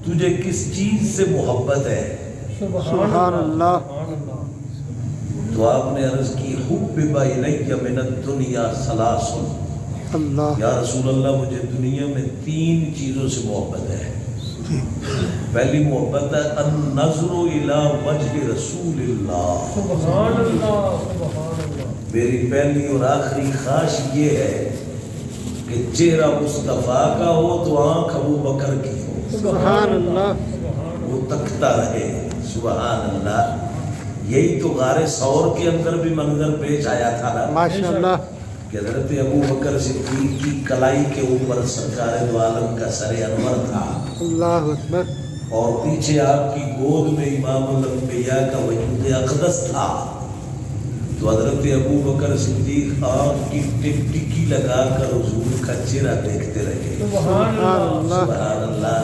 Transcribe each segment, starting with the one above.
تجھے کس چیز سے محبت ہے؟ سبحان اللہ۔ تو آپ نے عرض کی حبب الی من الدنیا ثلاث، اللہ، یا رسول اللہ مجھے دنیا میں 3 چیزوں سے محبت ہے۔ پہلی محبت ہے النظر الی وجہ رسول اللہ، سبحان اللہ سبحان اللہ۔ میری پہلی اور آخری خواہش یہ ہے کہ چہرہ مصطفیٰ کا ہو تو آنکھ ابو بکر کی ہو، سبحان اللہ، وہ تکتا رہے۔ سبحان اللہ۔ یہی تو غار ثور کے اندر بھی منظر پیش آیا تھا نا، ماشاء اللہ، کہ حضرت ابو بکر صدیق کی کلائی کے اوپر سرکار دو عالم کا سر انور تھا، اللہ اکبر، اور پیچھے آپ کی گود میں امام الانبیاء کا وجود اقدس تھا۔ تو حضرت ابو بکر صدیق آنکھ کی ٹکٹکی لگا کر حضور کا چہرہ دیکھتے رہے۔ سبحان اللہ سبحان اللہ۔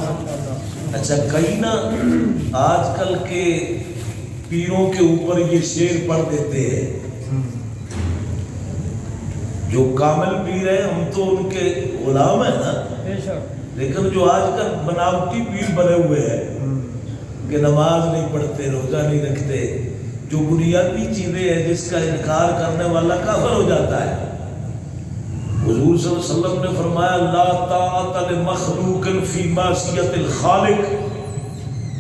اچھا کئی نا آج کل کے پیروں کے اوپر یہ شعر پڑھ دیتے ہیں، جو کامل پیر ہیں ہم تو ان کے غلام ہیں نا، بے شک۔ لیکن جو آج کل بناوٹی پیر بنے ہوئے ہیں کہ نماز نہیں پڑھتے، روزہ نہیں رکھتے، جو بنیادی چیزیں ہیں جس کا انکار کرنے والا کافر ہو جاتا ہے۔ حضور صلی اللہ علیہ وسلم نے فرمایا لا طاعت لمخلوق فی معصیت الخالق،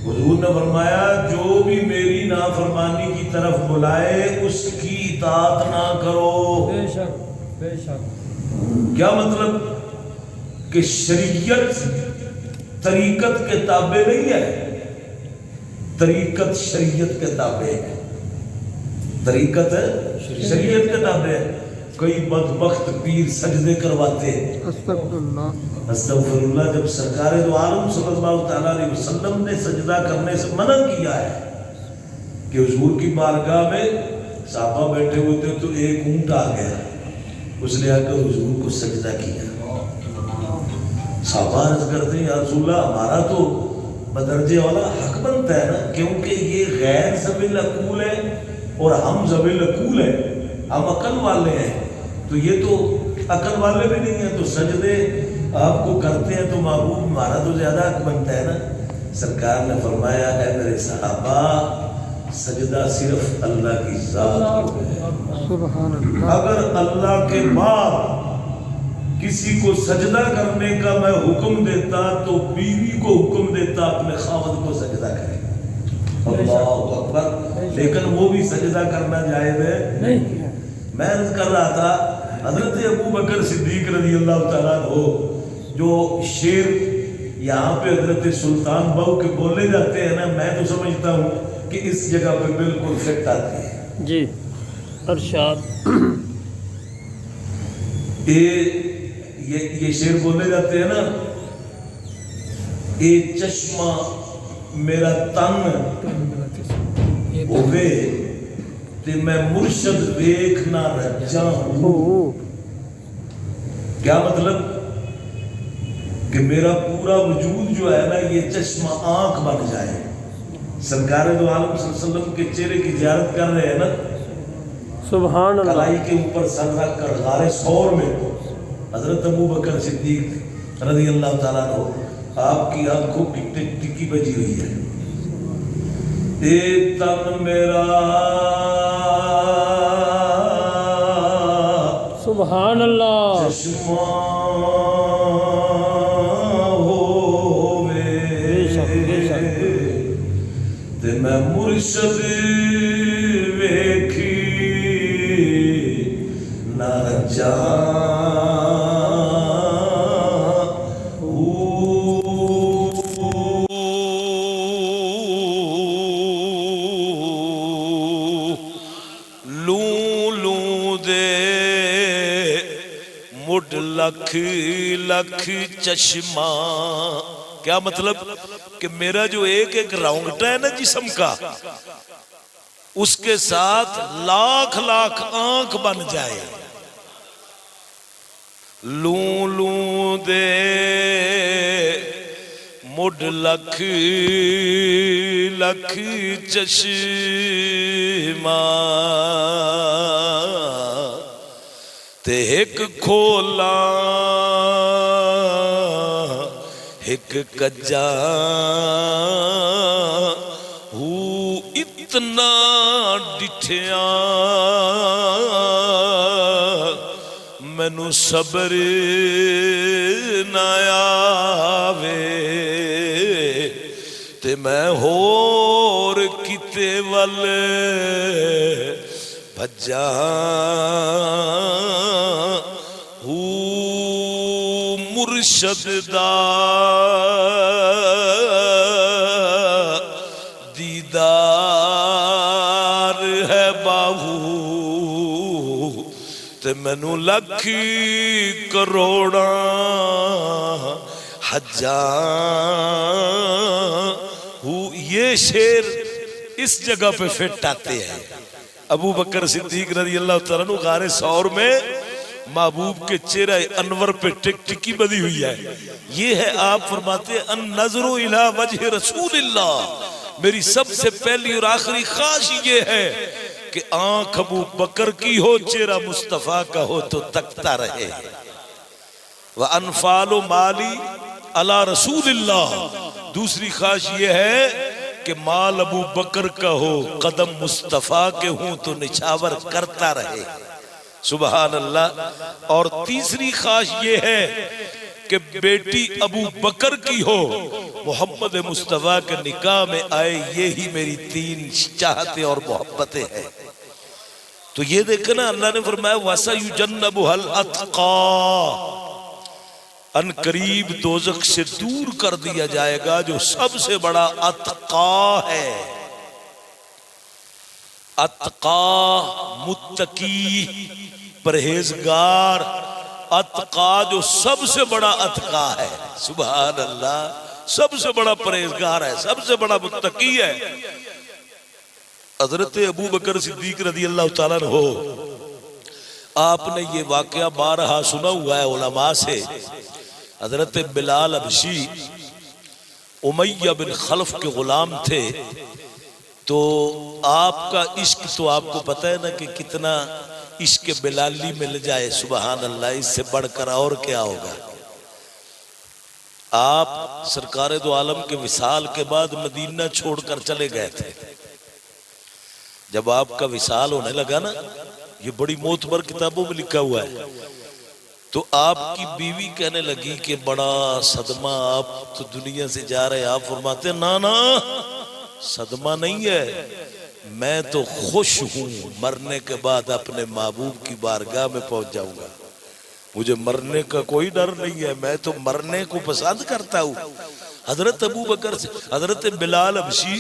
حضور نے فرمایا جو بھی میری نافرمانی کی طرف بلائے اس کی اطاعت نہ کرو۔ بے شک بے شک۔ کیا مطلب؟ کہ شریعت طریقت کے تابع نہیں ہے، طریقت شریعت کے تابع ہے، طریقت شریعت کے تابع ہے۔ کئی بدبخت پیر سجدے کرواتے ہیں، استغفر اللہ، استغفر اللہ، جب سرکار دو عالم صلی اللہ تعالیٰ علیہ وسلم نے سجدہ کرنے سے منع کیا ہے کہ حضور کی بارگاہ میں صحابہ بیٹھے ہوئے تھے تو ایک اونٹ آ گیا، اس نے آ کر حضور کو سجدہ کیا۔ صحابہ عرض کرتے ہیں یا رسول اللہ ہمارا تو بدرجے والا حق بنتا ہے نا، کیونکہ یہ غیر ذوی العقول ہے اور ہم ذوی العقول ہیں، ہم عقل والے ہیں، تو یہ تو عقل والے بھی نہیں ہیں، تو سجدے آپ کو کرتے ہیں تو محبوب ہمارا تو زیادہ حق بنتا ہے نا۔ سرکار نے فرمایا ہے میرے صحابہ سجدہ صرف اللہ کی ذات کو ہے، سبحان اللہ، اگر اللہ کے بعد کسی کو سجدہ کرنے کا میں حکم دیتا تو بیوی کو حکم دیتا اپنے خاوند کو سجدہ کرے۔ اللہ اکبر۔ لیکن وہ بھی سجدہ کرنا جائز ہے نہیں۔ میں عرض کر رہا تھا حضرت ابو بکر صدیق رضی اللہ تعالیٰ عنہ جو شعر یہاں پہ حضرت سلطان بہو کے بولے جاتے ہیں نا، میں تو سمجھتا ہوں کہ اس جگہ پہ بالکل فٹ آتی ہے۔ جی ارشاد۔ یہ شعر بولے جاتے ہیں نا، اے چشمہ میرا تن ہوئے تے میں مرشد ویکھ نہ رجاں ہوں۔ کیا مطلب؟ کہ میرا پورا وجود جو ہے نا یہ چشمہ آنکھ بن جائے۔ سرکار دو عالم صلی اللہ علیہ وسلم کے چہرے کی زیارت کر رہے ہیں نا، سبحان اللہ۔ کلائی کے اوپر سر رکھ کر غار ثور میں حضرت ابو بکر صدیق رضی اللہ تعالیٰ عنہ آپ کی آنکھوں کی ٹکی بجی ہوئی ہے۔ اے تن میرا سبحان اللہ۔ چشمہ ہووے تے میں مرشد ویکھی نہ رجاں۔ لکھ لکھ چشمہ، کیا مطلب؟ کہ میرا جو ایک ایک رونگٹا ہے نا جسم کا، اس کے ساتھ لاکھ لاکھ آنکھ بن جائے۔ لوں لوں دے مڈ لکھ لکھ چشمہ تے ایک کھولا ایک کجا ہوں اتنا ڈٹھیا مینوں صبر نہ آوے تے میں ہور کتے ول بھجا ہوں مرشد دا دیدار ہے باہو تے مینوں لکھ کروڑاں حجاں یہ شعر اس جگہ پہ فٹ آتے ہیں. ابو بکر صدیق رضی اللہ تعالیٰ عنہ غار ثور میں محبوب کے چہرہ انور پہ ٹک ٹکی بندھی ہوئی ہے. یہ ہے آپ فرماتے ہیں النظر الی وجہ رسول اللہ، میری سب سے پہلی اور آخری خواہش یہ ہے کہ آنکھ ابو بکر کی ہو، چہرہ مصطفیٰ کا ہو تو تکتا رہے. وَأَنْفَالُ مَالِي عَلَى رسول اللہ، دوسری خواہش یہ ہے کہ مال ابو بکر کا ہو، قدم مصطفیٰ کے ہوں تو نچھاور کرتا رہے. سبحان اللہ. اور تیسری خواہش یہ ہے کہ بیٹی ابو بکر کی ہو، محمد مصطفیٰ کے نکاح میں آئے. یہی میری تین چاہتیں اور محبتیں ہیں. تو یہ دیکھنا اللہ نے فرمایا وَسَيُجَنَّبُهَا الْأَتْقَى، ان قریب دوزخ سے دور کر دیا جائے گا جو سب سے بڑا اتقا ہے. اتقا متقی پرہیزگار، اتقا جو سب سے بڑا اتقا ہے. سبحان اللہ. سب سے بڑا پرہیزگار ہے، سب سے بڑا متقی ہے. حضرت ابو بکر صدیق رضی اللہ تعالیٰ عنہ، آپ نے یہ واقعہ بارہا سنا ہوا ہے علماء سے. حضرت بلال حبشی امیہ بن خلف کے غلام تھے. تو آپ کا عشق تو آپ کو پتہ ہے نا کہ کتنا عشق بلالی مل جائے. سبحان اللہ. اس سے بڑھ کر اور کیا ہوگا. آپ سرکار دو عالم کے وصال کے بعد مدینہ چھوڑ کر چلے گئے تھے. جب آپ کا وصال ہونے لگا نا، یہ بڑی معتبر کتابوں میں لکھا ہوا ہے، تو آپ کی بیوی کہنے لگی کہ بڑا صدمہ، آپ تو دنیا سے جا رہے. آپ فرماتے ہیں نا صدمہ نہیں ہے، میں تو خوش ہوں، مرنے کے بعد اپنے محبوب کی بارگاہ میں پہنچ جاؤں گا. مجھے مرنے کا کوئی ڈر نہیں ہے، میں تو مرنے کو پسند کرتا ہوں. حضرت ابو بکر سے حضرت بلال حبشی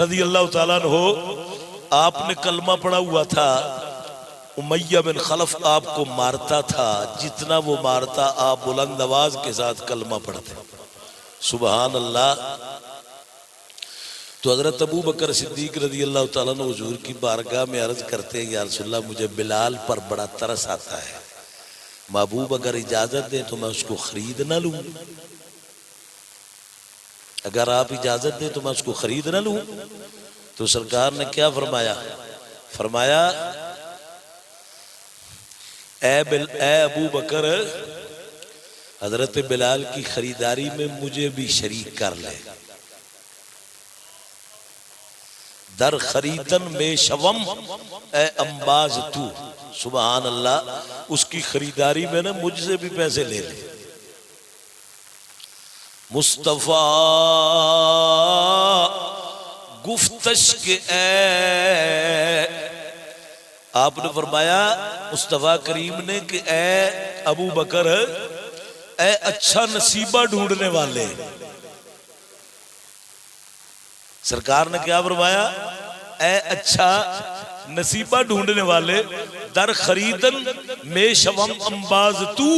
رضی اللہ تعالیٰ عنہ، آپ نے کلمہ پڑھا ہوا تھا. امیہ بن خلف آپ کو مارتا تھا، جتنا وہ مارتا آپ بلند آواز کے ساتھ کلمہ پڑھتے. سبحان اللہ. تو حضرت ابو بکر صدیق رضی اللہ تعالیٰ عنہ حضور کی بارگاہ میں عرض کرتے ہیں یا رسول اللہ مجھے بلال پر بڑا ترس آتا ہے، محبوب اگر اجازت دیں تو میں اس کو خرید نہ لوں. اگر آپ اجازت دیں تو میں اس کو خرید نہ لوں. تو سرکار نے کیا فرمایا؟ فرمایا اے ابو بکر، حضرت بلال کی خریداری میں مجھے بھی شریک کر لے. در خریدن میں شوم اے انباز تو. سبحان اللہ. اس کی خریداری میں نا مجھ سے بھی پیسے لے لے. مصطفیٰ گفتش کے اے، آپ نے فرمایا مصطفیٰ کریم نے کہ اے ابو بکر، اے اچھا نصیبہ ڈھونڈنے والے. سرکار نے کیا فرمایا؟ اے اچھا نصیبہ ڈھونڈنے والے، در خریدن میں شوم انباز تو،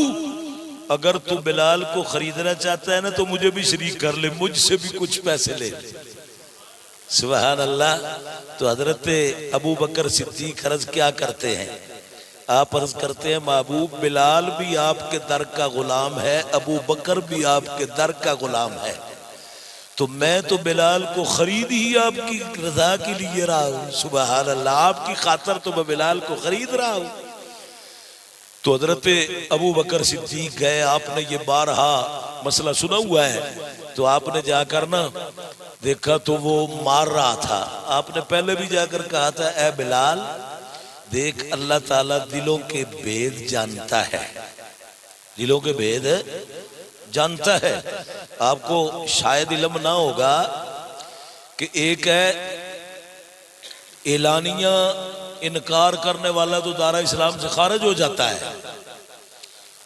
اگر تو بلال کو خریدنا چاہتا ہے نا تو مجھے بھی شریک کر لے، مجھ سے بھی کچھ پیسے لے. سبحان اللہ. تو حضرت ابو بکر صدیق عرض کیا کرتے ہیں؟ آپ عرض کرتے ہیں محبوب بلال بھی آپ کے در کا غلام ہے، ابو بکر بھی آپ کے در کا غلام ہے، تو میں تو بلال کو خرید ہی آپ کی رضا کے لیے رہا ہوں. سبحان اللہ. آپ کی خاطر تو میں بلال کو خرید رہا ہوں. تو حضرت ابو بکر صدیق گئے، آپ نے یہ بارہا مسئلہ سنا ہوا ہے، تو آپ نے جا کر نا دیکھا تو وہ مار رہا تھا. آپ نے پہلے بھی جا کر کہا تھا اے بلال دیکھ اللہ تعالیٰ دلوں کے بھید جانتا ہے، دلوں کے بھید جانتا ہے. آپ کو شاید علم نہ ہوگا کہ ایک ہے اعلانیہ انکار کرنے والا تو دارہ اسلام سے خارج ہو جاتا ہے،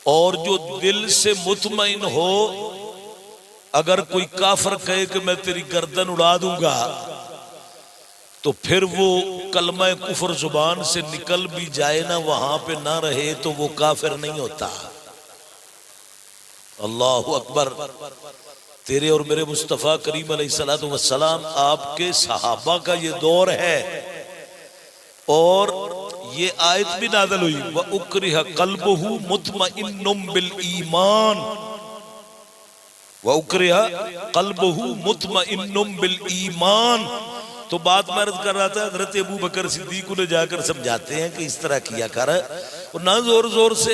اور جو دل سے مطمئن ہو اگر کوئی کافر کہے کہ میں تیری گردن اڑا دوں گا تو پھر وہ کلمہ کفر زبان سے نکل بھی جائے نا وہاں پہ نہ رہے تو وہ کافر نہیں ہوتا. اللہ اکبر. تیرے اور میرے مصطفیٰ کریم علیہ السلام آپ کے صحابہ کا یہ دور ہے، اور یہ آیت بھی نازل ہوئی وَأُكْرِهَ قَلْبُهُ مُطْمَئِنٌ بِالْإِيمَانِ وَأُكْرِهَ قَلْبُهُ مُطْمَئِنٌ بِالْإِيمَانِ. تو بات میں عرض کر رہا تھا حضرت ابو بکر صدیق انہیں جا کر سمجھاتے ہیں کہ اس طرح کیا کر، اور نہ زور زور سے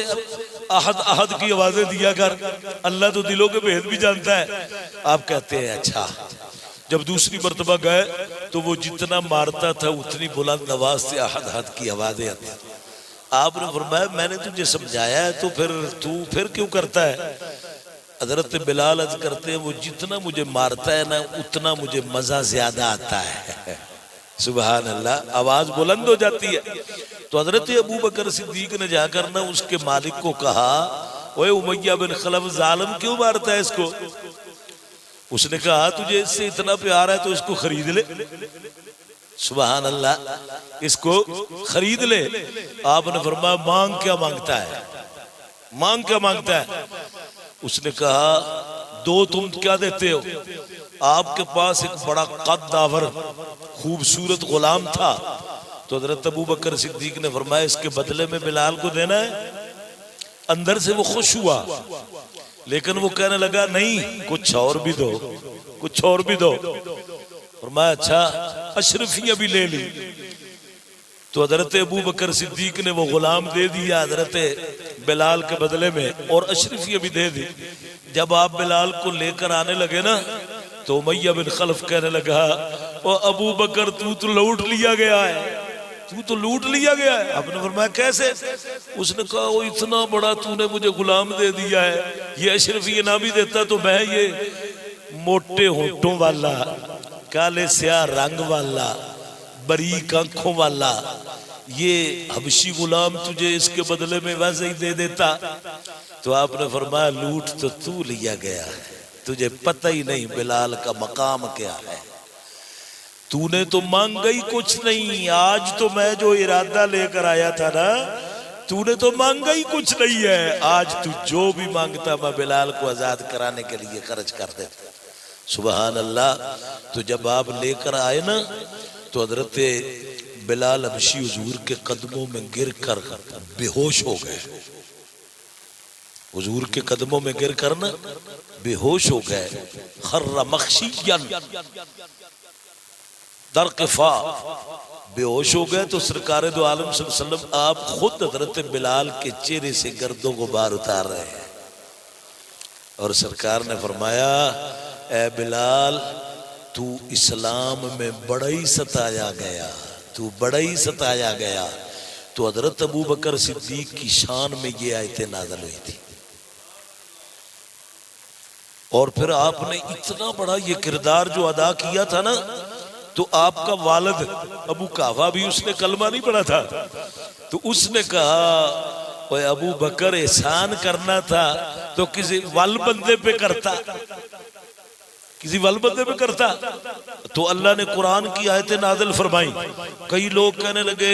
احد احد کی آوازیں دیا کر، اللہ تو دلوں کے بھید بھی جانتا ہے. آپ کہتے ہیں اچھا. جب دوسری مرتبہ گئے تو وہ جتنا مارتا تھا اتنی بلند آواز سے احد احد کی آوازیں آتی. آپ نے فرمایا میں نے تجھے سمجھایا ہے تو پھر کیوں کرتا ہے؟ حضرت بلال عرض کرتے ہیں وہ جتنا مجھے مارتا ہے نا اتنا مجھے مزہ زیادہ آتا ہے. سبحان اللہ. آواز بلند ہو جاتی ہے. تو حضرت ابو بکر صدیق نے جا کر نا اس کے مالک کو کہا اوے امیہ بن خلف ظالم کیوں مارتا ہے اس کو؟ اس نے کہا تجھے اس سے اتنا پیار ہے تو اس کو خرید لے. سبحان اللہ. اس کو خرید لے. آپ نے فرمایا مانگ کیا مانگتا ہے؟ مانگ کیا مانگتا ہے؟ اس نے کہا دو تم کیا دیتے ہو؟ آپ کے پاس ایک بڑا قد داور خوبصورت غلام تھا. تو حضرت ابو بکر صدیق نے فرمایا اس کے بدلے میں بلال کو دینا ہے. اندر سے وہ خوش ہوا لیکن وہ کہنے لگا نہیں کچھ اور بھی دو، کچھ اور بھی دو. فرمایا اچھا اشرفیہ بھی لے لی. تو حضرت ابو بکر صدیق نے وہ غلام دے دیا حضرت بلال کے بدلے میں، اور اشرفیہ بھی دے دی. جب آپ بلال کو لے کر آنے لگے نا تو امیہ بن خلف کہنے لگا او ابو بکر تو لوٹ لیا گیا ہے، تو لوٹ لیا گیا ہے. آپ نے فرمایا کیسے؟ اس نے کہا وہ اتنا بڑا تو نے مجھے غلام دے دیا ہے، یہ اشرفیہ نہ بھی دیتا تو میں یہ موٹے ہونٹوں والا، کالے سیاہ رنگ والا، باریک آنکھوں والا یہ حبشی غلام تجھے اس کے بدلے میں ویسے ہی دے دیتا. تو آپ نے فرمایا لوٹ تو لیا گیا ہے، تجھے پتہ ہی نہیں بلال کا مقام کیا ہے. تو نے تو مانگا ہی کچھ نہیں. آج تو میں جو ارادہ لے کر آیا تھا نا تو نے تو مانگا ہی کچھ نہیں ہے. آج تو جو بھی مانگتا میں بلال کو آزاد کرانے کے لیے خرچ کر دیتا. سبحان اللہ. تو جب آپ لے کر آئے نا تو حضرت بلال حبشی حضور کے قدموں میں گر کر بے ہوش ہو گئے. حضور کے قدموں میں گر کر نا بے ہوش ہو گئے. خر مخشیا در قفا بے ہوش ہو گئے. تو سرکار دو عالم صلی اللہ علیہ وسلم آپ خود حضرت بلال کے چہرے سے گردوں کو باہر اتار رہے ہیں، اور سرکار نے فرمایا اے بلال تو اسلام میں بڑا ہی ستایا گیا، تو بڑا ہی ستایا گیا. تو حضرت ابو بکر صدیق کی شان میں یہ آیتیں نازل ہوئی تھی. اور پھر آپ نے اتنا بڑا یہ کردار جو ادا کیا تھا نا تو آپ کا والد ابو قحافہ بھی اس نے کلمہ نہیں پڑھا تھا. تو اس نے کہا اوے ابو بکر احسان کرنا تھا تو کسی ول بندے پہ کرتا، کسی ول بندے پہ کرتا. تو اللہ نے قرآن کی آیتیں نازل فرمائی. کئی لوگ کہنے لگے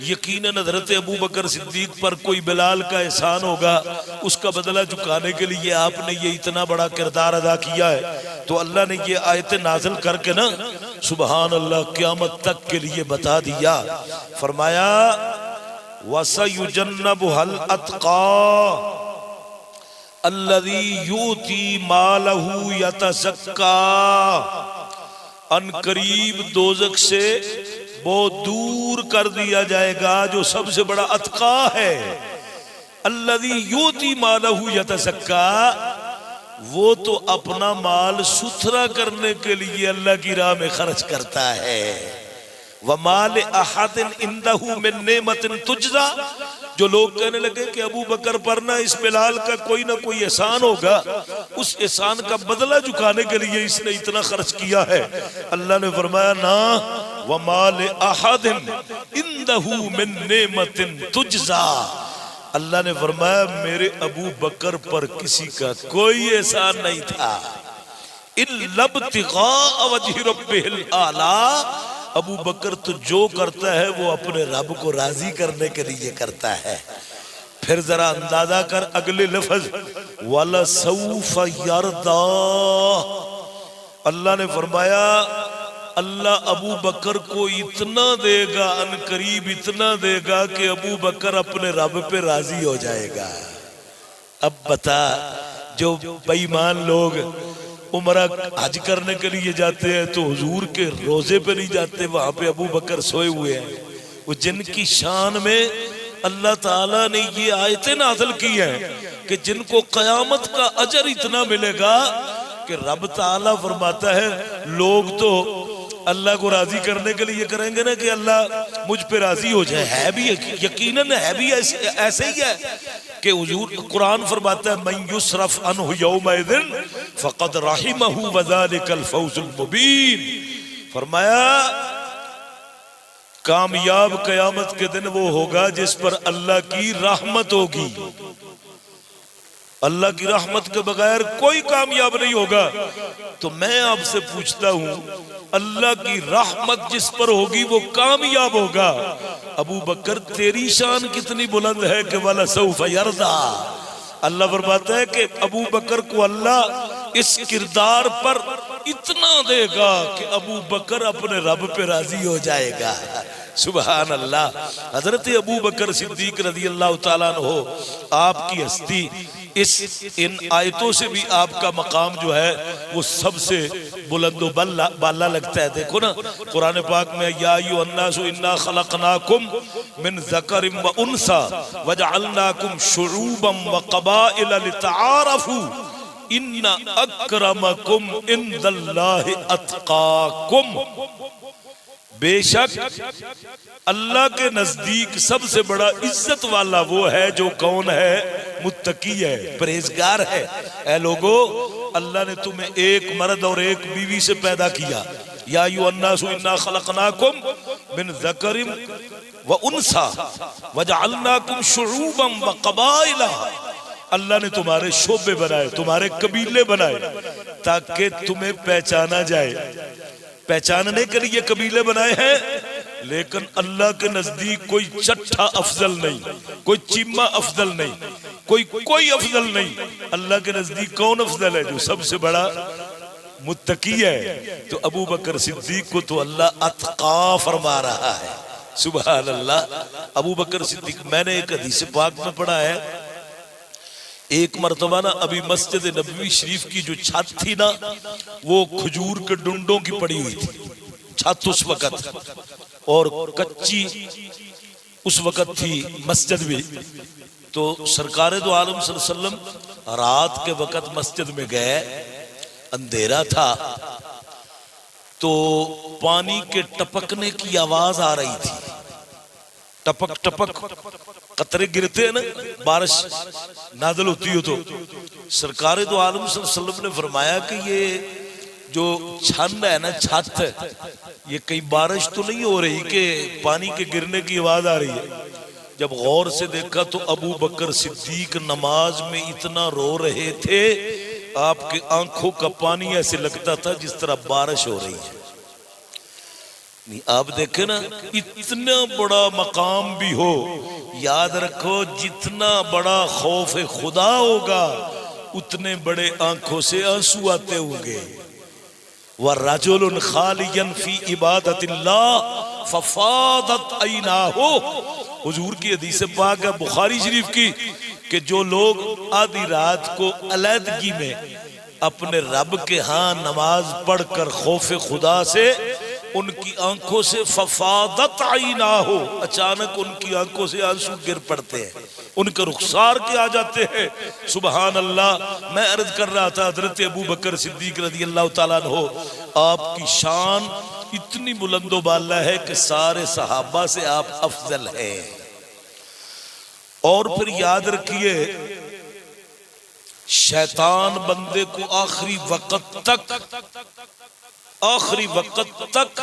یقیناً حضرت ابو بکر صدیق پر کوئی بلال کا احسان ہوگا، اس کا بدلہ چکانے کے لیے آپ نے یہ اتنا بڑا کردار ادا کیا ہے. تو اللہ نے یہ آیتیں نازل کر کے نا سبحان اللہ قیامت تک کے لیے بتا دیا. فرمایا وَسَيُجَنَّبُهَا الْأَتْقَى الذی یوتی مالہ یتزکا. ان قریب دوزخ سے بہت دور کر دیا جائے گا جو سب سے بڑا اتقا ہے، الذی یؤتی مالہ یتزکا، وہ تو اپنا مال ستھرا کرنے کے لیے اللہ کی راہ میں خرچ کرتا ہے۔ وَمَالِ أَحَدٍ عِنْدَهُ مِن نِعْمَةٍ تُجْزَى، جو لوگ کہنے لگے کہ ابو بکر پر نہ اس بلال کا کوئی نہ کوئی احسان ہوگا، اس احسان کا بدلہ چکانے کے لیے اس نے اتنا خرچ کیا ہے، اللہ نے فرمایا نا، وَمَالِ أَحَدٍ عِنْدَهُ مِن نِعْمَةٍ تُجْزَى، اللہ نے فرمایا میرے ابو بکر پر کسی کا کوئی احسان نہیں تھا، إِلَّا ابْتِغَاءَ وَجْهِ رَبِّهِ الْأَعْلَىٰ، ابو بکر تو جو کرتا ہے وہ اپنے رب کو راضی کرنے کے لیے کرتا ہے۔ پھر ذرا اندازہ کر اگلے لفظ وَلَسَوْفَ يَرْضَىٰ، اللہ نے فرمایا اللہ ابو بکر کو اتنا دے گا، ان قریب اتنا دے گا کہ ابو بکر اپنے رب پہ راضی ہو جائے گا۔ اب بتا، جو بے ایمان لوگ عمرہ حج کرنے کے لیے جاتے ہیں تو حضور کے روزے پہ نہیں جاتے، وہاں پہ ابو بکر سوئے ہوئے ہیں، وہ جن کی شان میں اللہ تعالیٰ نے یہ آیتیں نازل کی ہیں کہ جن کو قیامت کا اجر اتنا ملے گا کہ رب تعالیٰ فرماتا ہے لوگ تو اللہ کو راضی کرنے کے لیے کریں گے نا کہ اللہ مجھ پہ راضی ہو جائے، ہے بھی یقیناً ہے بھی ایسے ہی ہے کہ حضور قرآن فرماتا ہے من یصرف عنہ یومئذ فقد رحمہ وذلک الفوز المبین، فرمایا کامیاب قیامت کے دن وہ ہوگا جس پر اللہ کی رحمت ہوگی، اللہ کی رحمت کے بغیر کوئی کامیاب نہیں ہوگا۔ تو میں آپ سے پوچھتا ہوں اللہ کی رحمت جس پر ہوگی وہ کامیاب ہوگا۔ ابو بکر تیری شان کتنی بلند ہے کہ وَلَسَوْفَ يَرْضَىٰ، اللہ فرماتا ہے کہ ابو بکر کو اللہ اس کردار پر اتنا دے گا کہ ابو بکر اپنے رب پہ راضی ہو جائے گا۔ سبحان اللہ۔ حضرت ابو بکر صدیق رضی اللہ تعالیٰ عنہ، آپ کی ہستی ان آیتوں سے بھی آپ کا مقام جو ہے وہ سب سے بلند و بالا لگتا ہے۔ دیکھو نا قرآن پاک میں یا ایھا الناس انا خلقناکم من ذکر و انثی وجعلناکم شعوبا وقبائل لتعارفوا ان اکرمکم عند اللہ اتقاکم، بے شک اللہ کے نزدیک سب سے بڑا عزت والا وہ ہے جو کون ہے؟ متقی ہے، پرہیزگار ہے۔ اے لوگو، اللہ نے تمہیں ایک مرد اور ایک بیوی سے پیدا کیا، یا ایھا الناس انا خلقناکم من ذکر و انثی وجعلناکم شعوبا وقبائل، اللہ نے تمہارے شعبے بنائے، تمہارے قبیلے بنائے تاکہ تمہیں پہچانا جائے۔ پہچاننے کے لیے قبیلے بنائے ہیں، لیکن اللہ کے نزدیک کوئی چٹھا افضل نہیں، کوئی چیمہ افضل نہیں، کوئی افضل نہیں۔ اللہ کے نزدیک کون افضل ہے؟ جو سب سے بڑا متقی ہے۔ تو ابو بکر صدیق کو تو اللہ اتقا فرما رہا ہے۔ سبحان اللہ۔ ابو بکر صدیق، میں نے ایک حدیث پاک میں پڑھا ہے، ایک مرتبہ نا ابھی مسجد نبوی شریف کی جو چھت تھی نا وہ کھجور کے ڈنڈوں کی پڑی ہوئی تھی چھت اس وقت، اور کچی اس وقت تھی مسجد بھی۔ تو سرکار دو عالم صلی اللہ علیہ وسلم رات کے وقت مسجد میں گئے، اندھیرا تھا، تو پانی کے ٹپکنے کی آواز آ رہی تھی، ٹپک ٹپک قطرے گرتے ہیں نا، بارش نازل ہوتی ہو تو۔ سرکار دو عالم صلی اللہ علیہ وسلم نے فرمایا کہ یہ جو چھن ہے نا، چھت، یہ کئی بارش تو نہیں ہو رہی کہ پانی کے گرنے کی آواز آ رہی ہے۔ جب غور سے دیکھا تو ابو بکر صدیق نماز میں اتنا رو رہے تھے، آپ کے آنکھوں کا پانی ایسے لگتا تھا جس طرح بارش ہو رہی ہے۔ آپ دیکھیں نا، اتنا بڑا مقام بھی ہو، یاد رکھو جتنا بڑا خوف خدا ہوگا اتنے بڑے آنکھوں سے آنسو آتے ہوں گے۔ وَرَجُلٌ خَالِيًا فِي عِبَادَةِ اللَّهِ فَفَاضَتْ عَيْنَاهُ، حضور کی حدیث پاک ہے بخاری شریف کی کہ جو لوگ آدھی رات کو علیحدگی میں اپنے رب کے ہاں نماز پڑھ کر خوف خدا سے، ان کی آنکھوں سے ففاضت عیناہ، اچانک ان کی آنکھوں سے آنسو گر پڑتے ہیں۔ ان کے رخسار کے آ جاتے ہیں. سبحان اللہ. میں عرض کر رہا تھا حضرت ابو بکر صدیق رضی اللہ تعالیٰ عنہ، آپ کی شان اتنی بلند و بالا ہے کہ سارے صحابہ سے آپ افضل ہیں. اور پھر یاد رکھیے شیطان بندے کو آخری وقت تک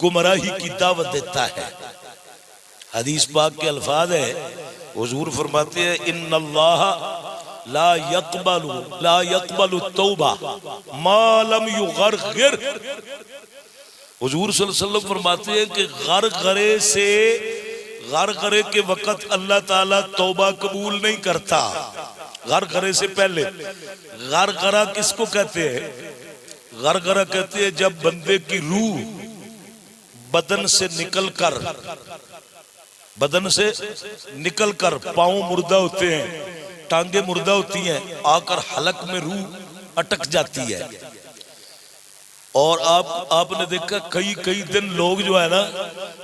گمراہی کی دعوت دیتا ہے. حدیث پاک کے الفاظ ہے، حضور فرماتے ہیں ان اللہ لا يقبل التوبہ ما لم یغرغر. حضور صلی اللہ علیہ وسلم فرماتے ہیں کہ غرغرے کے وقت اللہ تعالیٰ توبہ قبول نہیں کرتا. غرغرے سے پہلے. غرغرہ کس کو کہتے ہیں؟ غرغرہ کہتے ہیں جب بندے کی روح بدن سے نکل کر پاؤں مردہ ہوتے ہیں، ٹانگیں مردہ ہوتی ہیں، آ کر حلق میں روح اٹک جاتی ہے. اور آپ نے دیکھا کئی دن لوگ جو ہے نا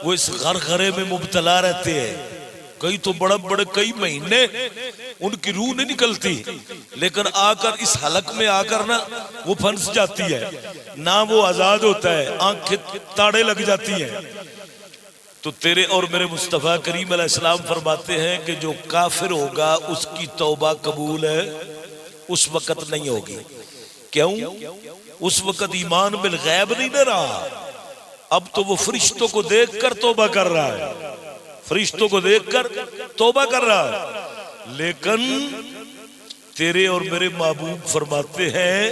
وہ اس غرغرے میں مبتلا رہتے ہیں. کئی تو بڑے کئی مہینے ان کی روح نہیں نکلتی، لیکن آ کر اس حلق میں آ کر نا وہ پھنس جاتی ہے، نہ وہ آزاد ہوتا ہے، آنکھیں تاڑے لگ جاتی ہیں. تو تیرے اور میرے مصطفیٰ کریم علیہ السلام فرماتے ہیں کہ جو کافر ہوگا اس کی توبہ قبول ہے اس وقت نہیں ہوگی. کیوں؟ اس وقت ایمان بالغیب نہیں دے رہا. اب تو وہ فرشتوں کو دیکھ کر توبہ کر رہا ہے، فرشتوں کو دیکھ کر توبہ کر رہا ہے. لیکن تیرے اور میرے محبوب فرماتے ہیں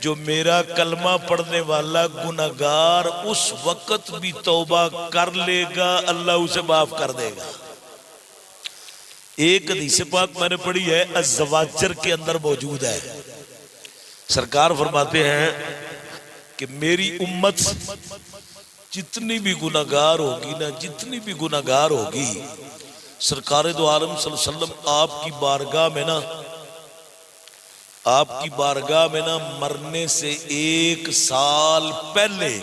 جو میرا کلمہ پڑھنے والا گناہگار اس وقت بھی توبہ کر لے گا اللہ اسے معاف کر دے گا. ایک حدیث پاک میں نے پڑھی ہے، الزواجر کے اندر موجود ہے. سرکار فرماتے ہیں کہ میری امت جتنی بھی گناہگار ہوگی نا، جتنی بھی گناہگار ہوگی، سرکار دو عالم صلی اللہ علیہ وسلم آپ کی بارگاہ میں نا مرنے سے 1 سال پہلے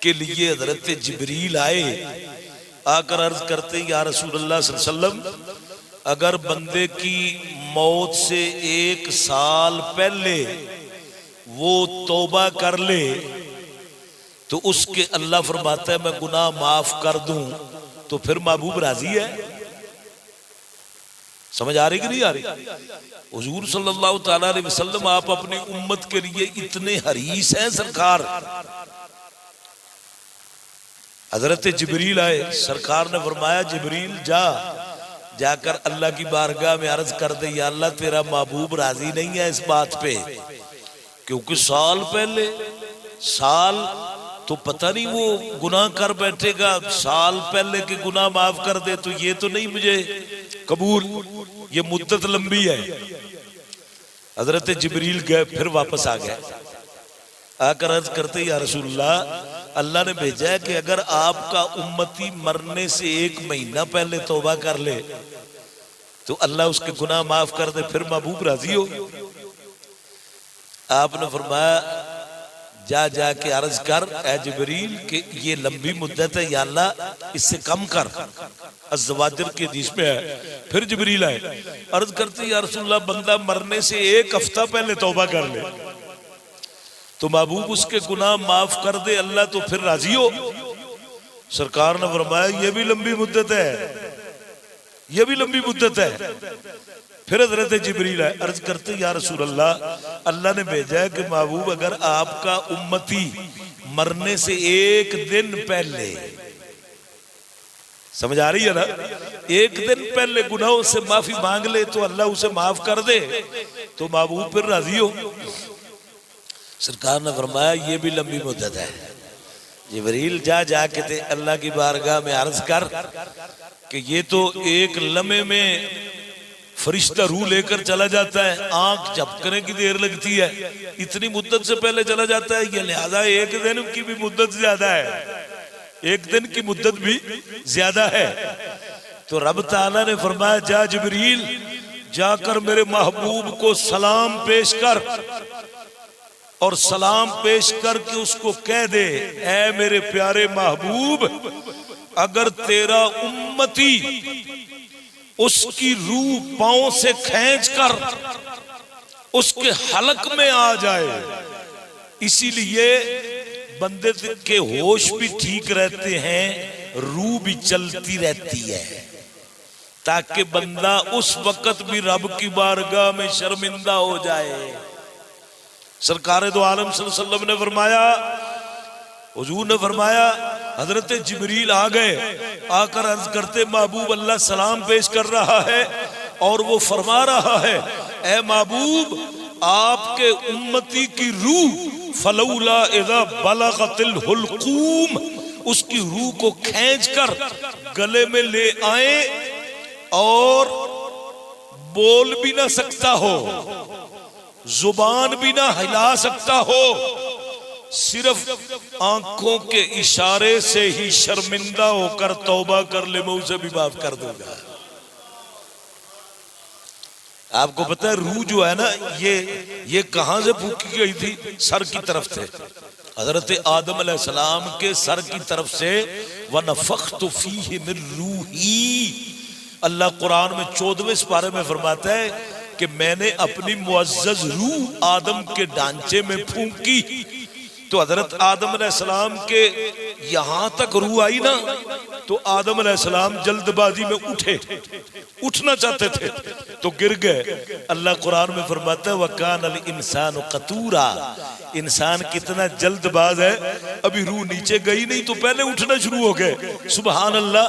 کے لیے حضرت جبریل آئے. آ کر عرض کرتے یا رسول اللہ صلی اللہ علیہ وسلم اگر بندے کی موت سے 1 سال پہلے وہ توبہ کر لے تو اس کے اللہ فرماتا ہے میں گناہ معاف کر دوں. تو پھر محبوب راضی ہے. سمجھ آ رہی کہ نہیں آ رہی؟ حضور صلی اللہ تعالیٰ علیہ وسلم آپ اپنی امت کے لیے اتنے حریص ہیں. سرکار حضرت جبریل آئے، سرکار نے فرمایا جبریل جا کر اللہ کی بارگاہ میں عرض کر دے یا اللہ تیرا محبوب راضی نہیں ہے اس بات پہ، کیونکہ سال تو پتہ نہیں وہ گناہ کر بیٹھے گا، سال پہلے کے گناہ معاف کر دے تو یہ تو نہیں مجھے قبول، یہ مدت لمبی ہے. حضرت جبریل گئے، پھر واپس آ گئے. آ کر عرض کرتے یا رسول اللہ نے بھیجا ہے کہ اگر آپ کا امتی مرنے سے 1 مہینہ پہلے توبہ کر لے تو اللہ اس کے گناہ معاف کر دے، پھر محبوب راضی ہو. آپ نے فرمایا جا کے عرض کر اے جبریل کہ یہ لمبی مدت ہے یا اللہ اس سے کم کر. الزواجر کی حدیث میں ہے. پھر جبریل آئے، عرض کرتے یا رسول اللہ بندہ مرنے سے 1 ہفتہ پہلے توبہ کر لے تو محبوب اس کے گناہ معاف کر دے اللہ تو پھر راضی ہو. سرکار نے فرمایا یہ بھی لمبی مدت ہے، یہ بھی لمبی مدت ہے. پھر حضرت جبریل آئے، عرض کرتے یا رسول اللہ نے بھیجا ہے کہ محبوب اگر آپ کا امتی مرنے سے 1 دن پہلے، سمجھ آ رہی ہے نا، 1 دن پہلے گناہوں سے معافی مانگ لے تو اللہ اسے معاف کر دے تو محبوب پھر راضی ہو. سرکار نے فرمایا یہ بھی لمبی مدت ہے. جبریل جا کے تے اللہ کی بارگاہ میں عرض کر کہ یہ تو ایک لمحے میں فرشتہ روح لے کر چلا جاتا ہے، آنکھ جھپکنے کی دیر لگتی ہے، اتنی مدت سے پہلے چلا جاتا ہے. یہ لہذا 1 دن کی بھی مدت زیادہ ہے، 1 دن کی مدت بھی زیادہ ہے. تو رب تعالیٰ نے فرمایا جا جبریل جا کر میرے محبوب کو سلام پیش کر، اور سلام پیش کر کے اس کو کہہ دے اے میرے پیارے محبوب اگر تیرا امتی اس کی روح پاؤں سے کھینچ کر اس کے حلق میں آ جائے. اسی لیے بندے کے ہوش بھی ٹھیک رہتے ہیں, روح بھی چلتی رہتی ہے, تاکہ بندہ اس وقت بھی رب کی بارگاہ میں شرمندہ ہو جائے. سرکار دو عالم صلی اللہ علیہ وسلم نے فرمایا, حضور نے فرمایا, حضرت جبریل آ گئے, آ کر عرض کرتے محبوب اللہ سلام پیش کر رہا ہے اور وہ فرما رہا ہے اے محبوب آپ کے امتی کی روح فلولا اذا بلغت الحلقوم, اس کی روح کو کھینچ کر گلے میں لے آئیں اور بول بھی نہ سکتا ہو, زبان بھی نہ ہلا سکتا ہو, صرف آنکھوں کے اشارے سے ہی شرمندہ ہو کر توبہ کر لے, میں اسے بھی معاف کر دوں گا. آپ کو پتہ ہے روح جو ہے نا یہ کہاں سے پھونکی گئی تھی؟ سر کی طرف سے, حضرت آدم علیہ السلام کے سر کی طرف سے. وَنَفَخْتُ فِيهِ مِن رُوحِي, اللہ قرآن میں 14ویں سپارے میں فرماتا ہے کہ میں نے اپنی معزز روح آدم کے ڈانچے میں پھونکی. تو حضرت آدم علیہ السلام کے یہاں تک روح آئی نا, تو آدم علیہ السلام جلد بازی میں اٹھنا چاہتے تھے تو گر گئے. اللہ قرآن میں فرماتا ہے وَكَانَ الْإِنسَانُ قَتُورًا, انسان کتنا جلد باز ہے, ابھی روح نیچے گئی نہیں تو پہلے اٹھنا شروع ہو گئے. سبحان اللہ.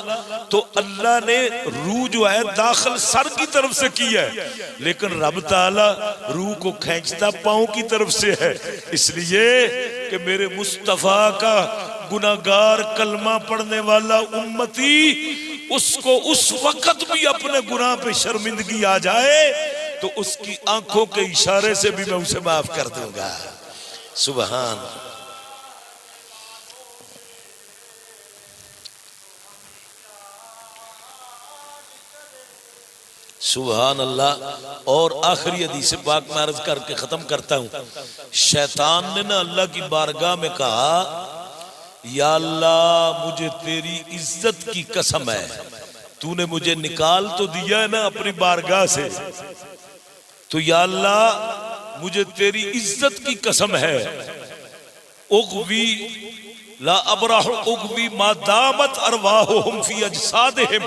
تو اللہ نے روح جو ہے داخل سر کی طرف سے کی ہے, لیکن رب تعالی روح کو کھینچتا پاؤں کی طرف سے ہے, اس لیے کہ میرے مصطفیٰ کا گناہگار کلمہ پڑھنے والا امتی اس کو اس وقت بھی اپنے گناہ پہ شرمندگی آ جائے تو اس کی آنکھوں کے اشارے سے بھی میں اسے معاف کر دوں گا. سبحان سبحان اللہ. اور آخری حدیث پاک میں عرض کر کے ختم کرتا ہوں. شیطان نے نا اللہ کی بارگاہ میں کہا یا اللہ مجھے تیری عزت کی قسم ہے, تو نے مجھے نکال تو دیا ہے نا اپنی بارگاہ سے, تو یا اللہ مجھے تیری عزت کی قسم ہے, اغوی لا ابرح اغوی ما دامت ارواحهم فی اجسادہم,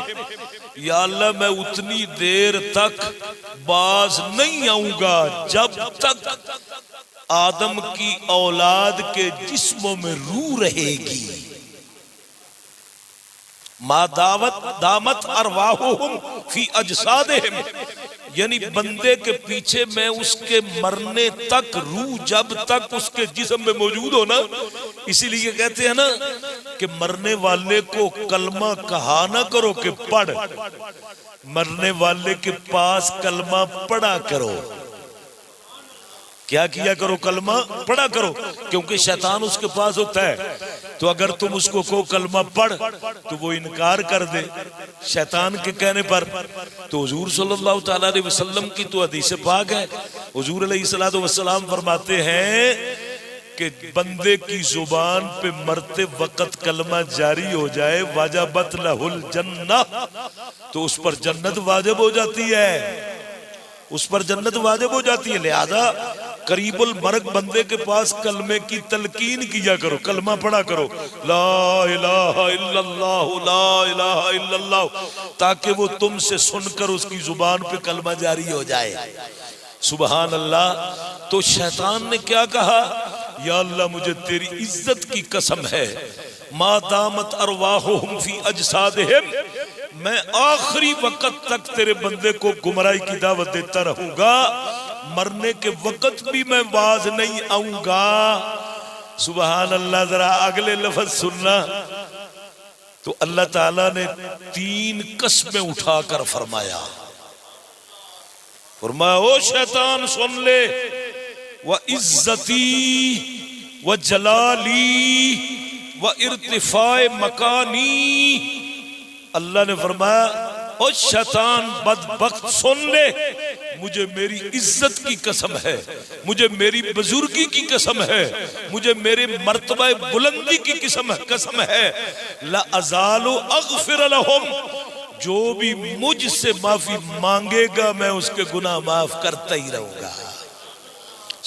یا اللہ میں اتنی دیر تک باز نہیں آؤں گا جب تک آدم کی اولاد کے جسموں میں روح رہے گی. ما دامت ارواحهم فی اجسادہم, یعنی بندے کے پیچھے میں اس کے مرنے تک روح جب تک اس کے جسم میں موجود ہو نا. اسی لیے کہتے ہیں نا کہ مرنے والے کو کلمہ کہا نہ کرو کہ پڑھ, مرنے والے کے پاس کلمہ پڑھا کرو. کیا کیا کرو؟ کلمہ پڑھا کرو, کیونکہ شیطان اس کے پاس ہوتا ہے. تو اگر تم اس کو کہو کلمہ پڑھ تو وہ انکار کر دے شیطان کے کہنے پر. تو حضور صلی اللہ تعالیٰ علیہ وسلم کی تو حدیث پاک ہے, حضور علیہ السلام فرماتے ہیں کہ بندے کی زبان پہ مرتے وقت کلمہ جاری ہو جائے واجبت لہ الجنہ, تو اس پر جنت واجب ہو جاتی ہے, اس پر جنت واجب ہو جاتی ہے. لہذا قریب المرگ بندے کے پاس کلمے کی تلقین کیا کرو, کلمہ پڑھا کرو لا الہ الا اللہ لا الہ الا اللہ, تاکہ وہ تم سے سن کر اس کی زبان پہ کلمہ جاری ہو جائے. سبحان اللہ. تو شیطان نے کیا کہا؟ یا اللہ مجھے تیری عزت کی قسم ہے, ما دامت ارواحهم فی اجسادہم, میں آخری وقت تک تیرے بندے کو گمراہی کی دعوت دیتا رہوں گا, مرنے کے وقت بھی میں باز نہیں آؤں گا. سبحان اللہ. ذرا اگلے لفظ سننا. تو اللہ تعالیٰ نے 3 قسمیں اٹھا کر فرمایا او شیطان سن لے, وعزتی وجلالی وارتفاع مکانی. اللہ نے فرمایا او شیطان بدبخت سن لے, مجھے میری عزت کی قسم ہے, مجھے میری بزرگی کی قسم ہے, مجھے میرے مرتبہ بلندی کی قسم ہے, لا ازال اغفر لهم, جو بھی مجھ سے معافی مانگے گا میں اس کے گناہ معاف کرتا ہی رہوں گا.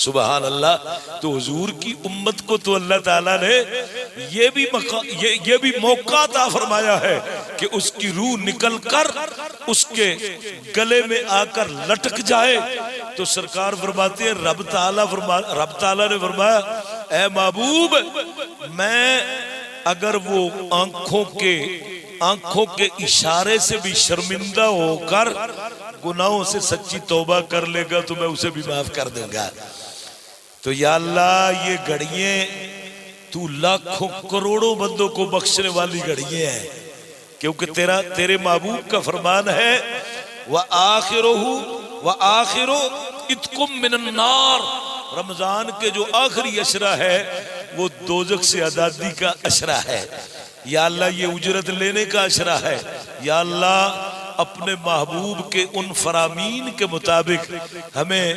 سبحان اللہ. تو حضور کی امت کو تو اللہ تعالیٰ نے یہ بھی موقع عطا فرمایا ہے کہ اس کی روح نکل کر اس کے گلے میں آ کر لٹک جائے. تو سرکار فرماتے ہیں رب تعالیٰ نے فرمایا اے محبوب میں اگر وہ آنکھوں کے اشارے سے بھی شرمندہ ہو کر گناہوں سے سچی توبہ کر لے گا تو میں اسے بھی معاف کر دوں گا. تو یا اللہ یہ گھڑیاں تو لاکھوں کروڑوں بندوں کو بخشنے والی گھڑیاں ہیں کیونکہ تیرے محبوب کا فرمان ہے وَآخِرُ اِتْقُم مِّنَ النَّارِ. رمضان کے جو آخری عشرہ ہے وہ دوزخ سے آزادی کا عشرہ ہے. یا اللہ یہ اجرت لینے کا عشرہ ہے. یا اللہ اپنے محبوب کے ان فرامین کے مطابق ہمیں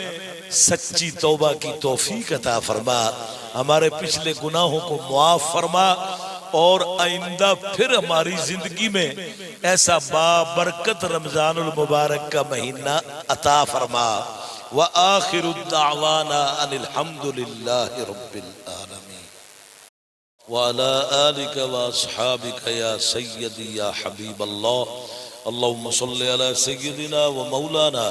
سچی توبہ کی توفیق عطا فرما. ہمارے پچھلے گناہوں کو معاف فرما اور آئندہ پھر ہماری زندگی میں ایسا بابرکت رمضان المبارک کا مہینہ عطا فرما. وآخر الدعوانا ان الحمد للہ رب العالمین وعلى آلك واصحابك يا سيدي يا حبيب الله. اللهم صل على سيدنا ومولانا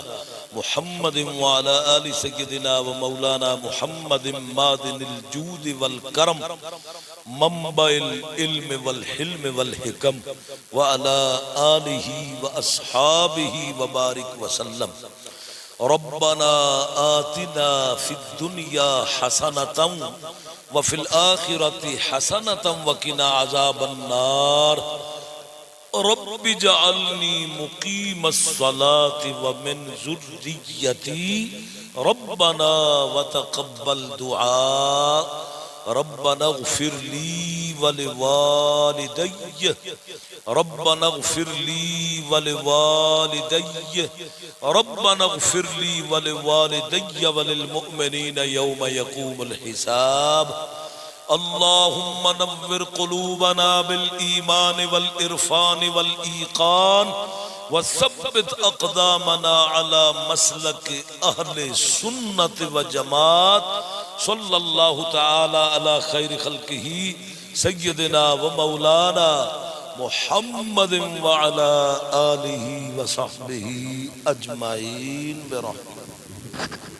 محمد وعلى آل سيدنا ومولانا محمد مادن الجود والكرم منبع العلم والحلم والحكم وعلى آله وأصحابه وبارك وسلم. ربنا آتنا في الدنيا حسنة وفي الآخرة حسنة وقنا عذاب النار. رب اجعلني مقيم الصلاة ومن ذريتي ربنا وتقبل دعاء. ربنا اغفر لي ولوالدي ربنا اغفر لي ولوالدي ربنا اغفر لي ولوالدي وللمؤمنين يوم يقوم الحساب. اللهم نور قلوبنا بالإيمان والإرفان والإيقان وثبت أقدامنا على مسلك أهل السنة والجماعة. صلى الله تعالى على خير خلقه سيدنا ومولانا محمد وعلى آله وصحبه أجمعين برحمته.